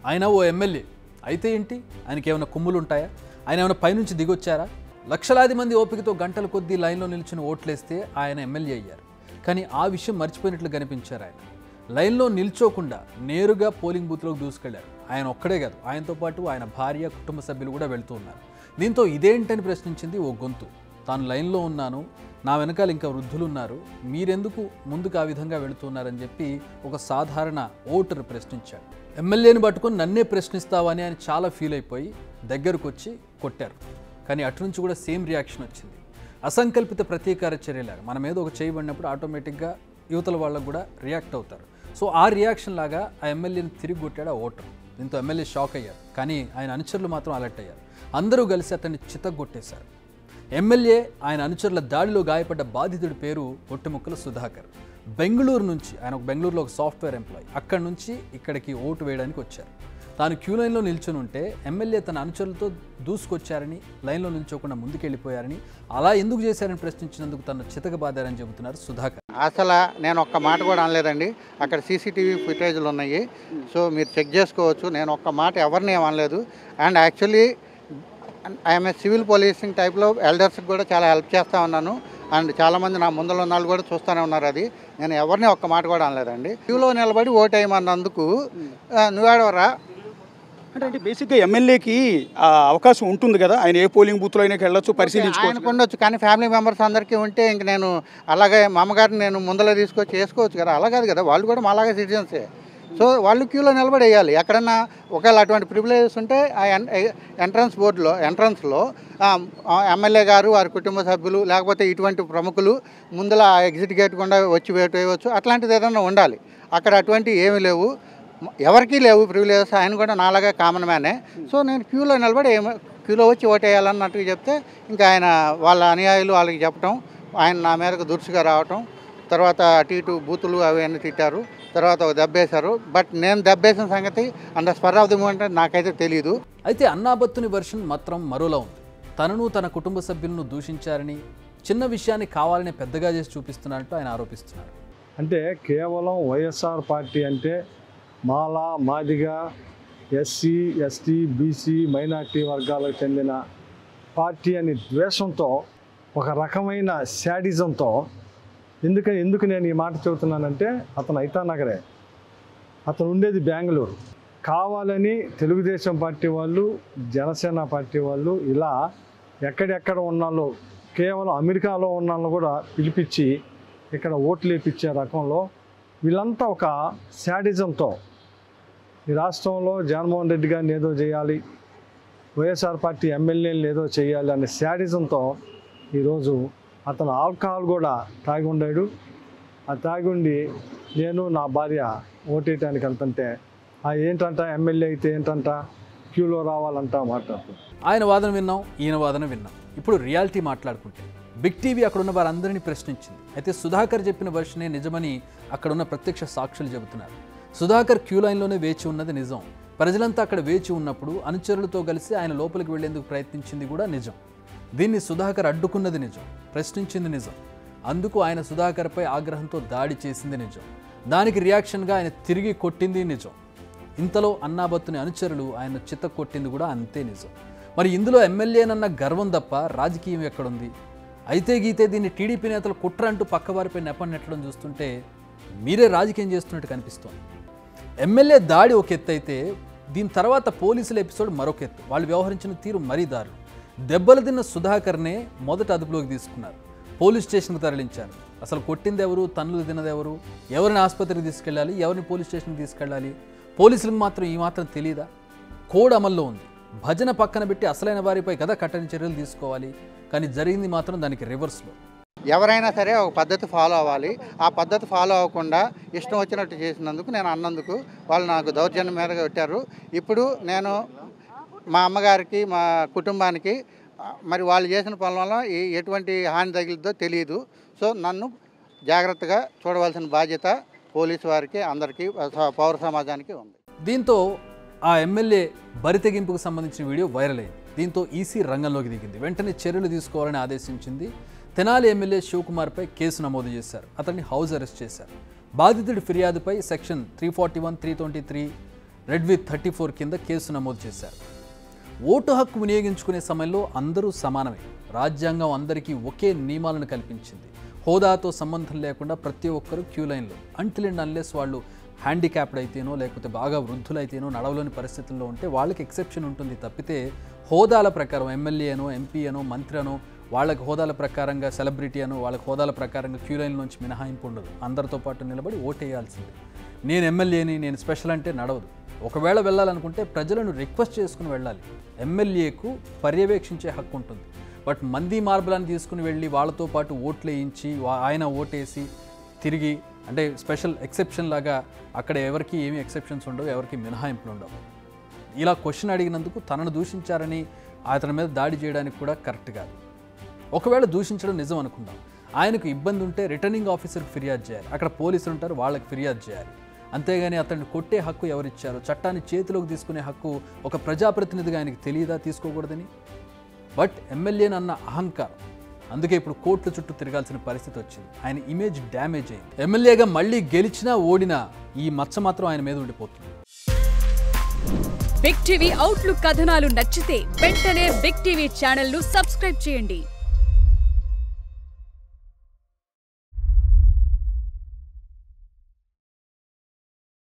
ఆయన ఓ ఎమ్మెల్యే అయితే ఏంటి? ఆయనకి ఏమైనా కొమ్ములు ఉంటాయా? ఆయన ఏమైనా పైనుంచి దిగొచ్చారా? లక్షలాది మంది ఓపికతో గంటల కొద్దీ లైన్లో నిల్చుని ఓట్లేస్తే ఆయన ఎమ్మెల్యే అయ్యారు. కానీ ఆ విషయం మర్చిపోయినట్లు కనిపించారు. ఆయన లైన్లో నిల్చోకుండా నేరుగా పోలింగ్ బూత్లోకి దూసుకెళ్లారు. ఆయన ఒక్కడే కాదు, ఆయనతో పాటు ఆయన భార్య, కుటుంబ సభ్యులు కూడా వెళ్తూ ఉన్నారు. దీంతో ఇదేంటని ప్రశ్నించింది ఓ గొంతు. తాను లైన్లో ఉన్నాను, నా వెనకాల ఇంకా వృద్ధులు ఉన్నారు, మీరెందుకు ముందుకు ఆ విధంగా వెళుతున్నారని చెప్పి ఒక సాధారణ ఓటర్ ప్రశ్నించాడు. ఎమ్మెల్యేని పట్టుకొని నన్నే ప్రశ్నిస్తావని ఆయన చాలా ఫీల్ అయిపోయి దగ్గరకు వచ్చి కొట్టారు. కానీ అటు నుంచి కూడా సేమ్ రియాక్షన్ వచ్చింది. అసంకల్పిత ప్రతీకార చర్యలాగా మన మీద ఒక చేయబడినప్పుడు ఆటోమేటిక్గా యువతల వాళ్ళకు కూడా రియాక్ట్ అవుతారు. సో ఆ రియాక్షన్ లాగా ఆ ఎమ్మెల్యేని తిరిగి కొట్టాడు ఆ ఓటర్. దీంతో ఎమ్మెల్యే షాక్ అయ్యారు. కానీ ఆయన అనుచరులు మాత్రం అలర్ట్ అయ్యారు. అందరూ కలిసి అతన్ని చితగ్గొట్టేశారు. ఎమ్మెల్యే ఆయన అనుచరుల దాడిలో గాయపడ్డ బాధితుడి పేరు ఒట్టిముక్కల సుధాకర్. బెంగళూరు నుంచి, ఆయన ఒక బెంగళూరులో ఒక సాఫ్ట్వేర్ ఎంప్లాయీ, అక్కడి నుంచి ఇక్కడికి ఓటు వేయడానికి వచ్చారు. తాను క్యూ లైన్లో నిల్చుని ఉంటే ఎమ్మెల్యే తన అనుచరులతో దూసుకొచ్చారని, లైన్లో నిల్చోకుండా ముందుకెళ్ళిపోయారని, అలా ఎందుకు చేశారని ప్రశ్నించినందుకు తను చితకబాదారని చెబుతున్నారు సుధాకర్. అసలు నేను ఒక్క మాట కూడా అనలేదండి. అక్కడ సీసీటీవీ ఫుటేజ్లు ఉన్నాయి, సో మీరు చెక్ చేసుకోవచ్చు. నేను ఒక్క మాట ఎవరిని ఏమనలేదు. And actually I'm a civil policing టైప్లో ఎల్డర్స్కి కూడా చాలా హెల్ప్ చేస్తూ ఉన్నాను. అండ్ చాలామంది నా ముందర ఉన్న వాళ్ళు కూడా చూస్తూనే ఉన్నారు. అది నేను ఎవరిని ఒక్క మాట కూడా అనలేదండి. క్యూలో నిలబడి ఓటు వేయమన్నందుకు నువ్వేడవరా అంటే బేసిక్గా ఎమ్మెల్యేకి అవకాశం ఉంటుంది కదా, ఆయన ఏ పోలింగ్ బూత్లో అయినా వెళ్ళొచ్చు, పరిశీలించుకోవచ్చు. ఆయనకు ఉండొచ్చు, కానీ ఫ్యామిలీ మెంబర్స్ అందరికీ ఉంటే ఇంక నేను అలాగే మా అమ్మగారిని నేను ముందర తీసుకొచ్చి చేసుకోవచ్చు కదా. అలా కాదు కదా, వాళ్ళు కూడా మాలాగే సిటిజన్సే. సో వాళ్ళు క్యూలో నిలబడి వేయాలి. ఎక్కడన్నా ఒకవేళ అటువంటి ప్రివిలేజెస్ ఉంటే ఆ ఎంట్రన్స్లో ఎమ్మెల్యే గారు, వారి కుటుంబ సభ్యులు, లేకపోతే ఇటువంటి ప్రముఖులు ముందల ఎగ్జిట్ గేట్ గుండా వచ్చి వేటు వేయవచ్చు. అట్లాంటిది ఏదన్నా ఉండాలి. అక్కడ అటువంటివి ఏమీ లేవు, ఎవరికీ లేవు ప్రివిలేజెస్. ఆయన కూడా నాలాగా కామన్ మ్యానే. సో నేను క్యూలో నిలబడి క్యూలో వచ్చి ఓటేయాలన్నట్టుగా చెప్తే ఇంకా ఆయన వాళ్ళ అనుయాయులు వాళ్ళకి చెప్పటం, ఆయన నా మేరకు దురుసుగా రావటం, తర్వాత అటు ఇటు బూతులు అవన్నీ తిట్టారు, తర్వాత ఒక దెబ్బేశారు. బట్ నేను దెబ్బేసిన సంగతి and spur of the moment నాకైతే తెలియదు. అయితే అన్నాబత్తుని వర్షన్ మాత్రం మరోలా ఉంది. తనను తన కుటుంబ సభ్యులను దూషించారని, చిన్న విషయాన్ని కావాలని పెద్దగా చేసి చూపిస్తున్నట్టు ఆయన ఆరోపిస్తున్నారు. అంటే కేవలం వైఎస్ఆర్ పార్టీ అంటే Mala, Madiga, SC, ST, BC, minority వర్గాలకు చెందిన పార్టీ అని ద్వేషంతో, ఒక రకమైన శాడిజంతో, ఎందుకు నేను ఈ మాట చెబుతున్నానంటే అతను ఐతానగరే, అతను ఉండేది బెంగళూరు. కావాలని తెలుగుదేశం పార్టీ వాళ్ళు, జనసేన పార్టీ వాళ్ళు ఇలా ఎక్కడెక్కడ ఉన్నాలో, కేవలం అమెరికాలో ఉన్నాళ్ళు కూడా పిలిపించి ఇక్కడ ఓట్లు వేయించే రకంలో వీళ్ళంతా ఒక శాడిజంతో ఈ రాష్ట్రంలో జగన్మోహన్ రెడ్డి గారిని ఏదో చేయాలి, వైఎస్ఆర్ పార్టీ ఎమ్మెల్యేలు ఏదో చేయాలి అనే శాడిజంతో ఈరోజు అతను ఆల్కహాల్ కూడా తాగి ఉండాడు. ఆ తాగి ఉండి నేను నా భార్య ఓటేయటానికి వెళ్తుంటే ఏంటంట ఎమ్మెల్యే అయితే ఏంటంట క్యూలో రావాలంట మాట్లాడుతుంది. ఆయన వాదన విన్నాం, ఈయన వాదన విన్నాం. ఇప్పుడు రియాలిటీ మాట్లాడుకుంటే బిగ్ టీవీ అక్కడ ఉన్న వారందరినీ ప్రశ్నించింది. అయితే సుధాకర్ చెప్పిన వర్షనే నిజమని అక్కడున్న ప్రత్యక్ష సాక్షులు చెబుతున్నారు. సుధాకర్ క్యూ లైన్లోనే వేచి ఉన్నది నిజం. ప్రజలంతా అక్కడ వేచి ఉన్నప్పుడు అనుచరులతో కలిసి ఆయన లోపలికి వెళ్లేందుకు ప్రయత్నించింది కూడా నిజం. దీన్ని సుధాకర్ అడ్డుకున్నది నిజం, ప్రశ్నించింది నిజం. అందుకు ఆయన సుధాకర్పై ఆగ్రహంతో దాడి చేసింది నిజం. దానికి రియాక్షన్గా ఆయన తిరిగి కొట్టింది నిజం. ఇంతలో అన్నాబత్తుని అనుచరులు ఆయన చిత్త కొట్టింది కూడా అంతే నిజం. మరి ఇందులో ఎమ్మెల్యేనన్న గర్వం తప్ప రాజకీయం ఎక్కడుంది? అయితే గీతే దీన్ని టీడీపీ నేతలు కుట్ర అంటూ పక్కవారిపై నెపన్నెట్టడం చూస్తుంటే మీరే రాజకీయం చేస్తున్నట్టు కనిపిస్తోంది. ఎమ్మెల్యే దాడి ఒక ఎత్తు అయితే దీని తర్వాత పోలీసుల ఎపిసోడ్ మరొక ఎత్తు. వాళ్ళు వ్యవహరించిన తీరు మరీ దారుణం. దెబ్బలు తిన్న సుధాకర్నే మొదట అదుపులోకి తీసుకున్నారు, పోలీస్ స్టేషన్కి తరలించారు. అసలు కొట్టింది ఎవరు, తన్నులు తిన్నది ఎవరు, ఎవరిని ఆసుపత్రికి తీసుకెళ్ళాలి, ఎవరిని పోలీస్ స్టేషన్కి తీసుకెళ్ళాలి, పోలీసులకు మాత్రం ఈ మాత్రం తెలియదా? కోడ్ అమల్లో ఉంది. భజన పక్కన పెట్టి అసలైన వారిపై కదా కఠిన చర్యలు తీసుకోవాలి. కానీ జరిగింది మాత్రం దానికి రివర్స్లో. ఎవరైనా సరే ఒక పద్ధతి ఫాలో అవ్వాలి. ఆ పద్ధతి ఫాలో అవ్వకుండా ఇష్టం వచ్చినట్టు చేసినందుకు, నేను అన్నందుకు వాళ్ళు నాకు దౌర్జన్యం మీదగా పెట్టారు. ఇప్పుడు నేను మా అమ్మగారికి, మా కుటుంబానికి మరి వాళ్ళు చేసిన పనుల వల్ల ఎటువంటి హాని తగిలిద్దో తెలియదు. సో నన్ను జాగ్రత్తగా చూడవలసిన బాధ్యత పోలీసు వారికి, అందరికీ, పౌర సమాజానికి ఉంది. దీంతో ఆ ఎమ్మెల్యే బరితెగింపుకు సంబంధించిన వీడియో వైరల్ అయింది. దీంతో ఈసీ రంగంలోకి దిగింది. వెంటనే చర్యలు తీసుకోవాలని ఆదేశించింది. తెనాలి ఎమ్మెల్యే శివకుమార్పై కేసు నమోదు చేశారు. అతన్ని హౌస్ అరెస్ట్ చేశారు. బాధితుడి ఫిర్యాదుపై సెక్షన్ 341, 323 రెడ్ విత్ 34 కింద కేసు నమోదు చేశారు. ఓటు హక్కు వినియోగించుకునే సమయంలో అందరూ సమానమే. రాజ్యాంగం అందరికీ ఒకే నియమాలను కల్పించింది. హోదాతో సంబంధం లేకుండా ప్రతి ఒక్కరూ క్యూ లైన్లో అంటిల్ అండ్ అన్లెస్ వాళ్ళు హ్యాండిక్యాప్డ్ అయితేనో లేకపోతే బాగా వృద్ధులైతేనో నడవలేని పరిస్థితుల్లో ఉంటే వాళ్ళకి ఎక్సెప్షన్ ఉంటుంది తప్పితే హోదాల ప్రకారం ఎమ్మెల్యే అనో ఎంపీ అనో మంత్రి అనో వాళ్ళకి హోదాల ప్రకారంగా సెలబ్రిటీ అనో వాళ్ళకి హోదాల ప్రకారంగా క్యూ లైన్ నుంచి మినహాయింపు ఉండదు. అందరితో పాటు నిలబడి ఓటేయాల్సిందే. నేను ఎమ్మెల్యేని నేను స్పెషల్ అంటే నడవదు. ఒకవేళ వెళ్ళాలనుకుంటే ప్రజలను రిక్వెస్ట్ చేసుకుని వెళ్ళాలి. ఎమ్మెల్యేకు పర్యవేక్షించే హక్కు ఉంటుంది. బట్ మంది మార్బలాన్ని తీసుకుని వెళ్ళి వాళ్ళతో పాటు ఓట్లు వేయించి ఆయన ఓటేసి తిరిగి అంటే స్పెషల్ ఎక్సెప్షన్ లాగా అక్కడ ఎవరికి ఏమీ ఎక్సెప్షన్స్ ఉండవు, ఎవరికి మినహాయింపులు ఉండవు. ఇలా క్వశ్చన్ అడిగినందుకు తనను దూషించారని అతని మీద దాడి చేయడానికి కూడా కరెక్ట్ కాదు. ఒకవేళ దూషించడం నిజం అనుకుందాం, ఆయనకు ఇబ్బంది ఉంటే రిటర్నింగ్ ఆఫీసర్కి ఫిర్యాదు చేయాలి. అక్కడ పోలీసులు ఉంటారు, వాళ్ళకి ఫిర్యాదు చేయాలి. అంతేగాని అతన్ని కొట్టే హక్కు ఎవరిచ్చారు? చట్టాన్ని చేతిలోకి తీసుకునే హక్కు ఒక ప్రజాప్రతినిధిగా ఆయనకి తెలియదా తీసుకోకూడదని? బట్ ఎమ్మెల్యేని అన్న అహంకారం, అందుకే ఇప్పుడు కోర్టుల చుట్టూ తిరగాల్సిన పరిస్థితి వచ్చింది. ఆయన ఇమేజ్ డ్యామేజ్ అయింది. ఎమ్మెల్యేగా మళ్ళీ గెలిచినా ఓడినా ఈ మచ్చ మాత్రం ఆయన మీద ఉండిపోతుంది. బిగ్ టీవీ అవుట్లుక్ కథనాలు నచ్చితే వెంటనే బిగ్ టీవీ ఛానల్ ను సబ్స్క్రైబ్ చేయండి.